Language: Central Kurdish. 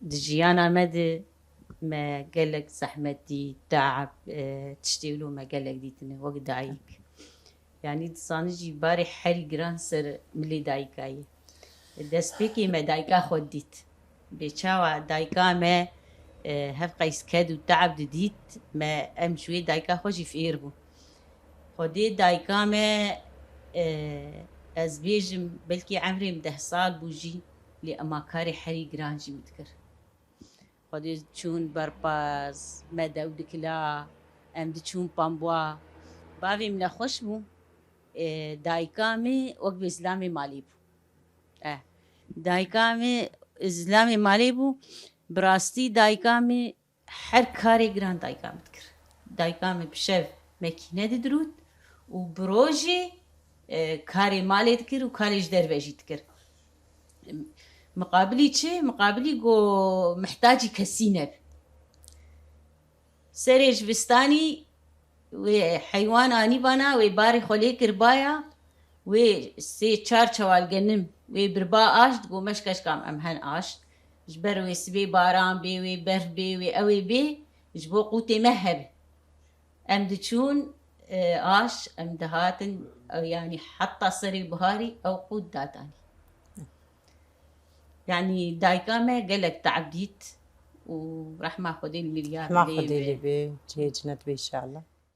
دجيانا مدى ما قالك زحمتي تعب تشتغلوا ما قالك ديتنا وقت دايك يعني تصانجي باري حري جران سر ملي دايكاي دسبيكي ما دايكا خوديت بيشاوا دايكا ما هف قيس كادو تعب ديت ما امشوي دايكا خوشي في إيربو خودي دايكا ما از بيجم بلكي عمري 10 سال بوجي لأما كاري حري جرانجي متكر خودي تشون برباز ما داود كلا ام تشون بامبوا بافي من خوش بو دايكامي وقت اسلامي مالي بو دايكامي اسلامي مالي بو براستي دايكامي هر كاري جران دايكامي تكر دايكامي بشف ماكينة دروت وبروجي كاري مالي تكر وكاريش درويجي تكر مقابلي چه مقابلي جو محتاجي كسينب سريج بستاني وحيوان اني بانا وباري خولي كربايا وسي چار چوال جنم وبربا آشت جو مشكش كام امهن آشت جبر ويسبي باران بي وبرف بي وأوي بي جبو قوتي مهب ام دچون آش ام دهاتن او يعني حتى صري بهاري او قوت داتاني يعني دايكامة قالك تعبديت ورح ما خدي المليار ما خدي لي بي جهي جنت بي إن شاء الله.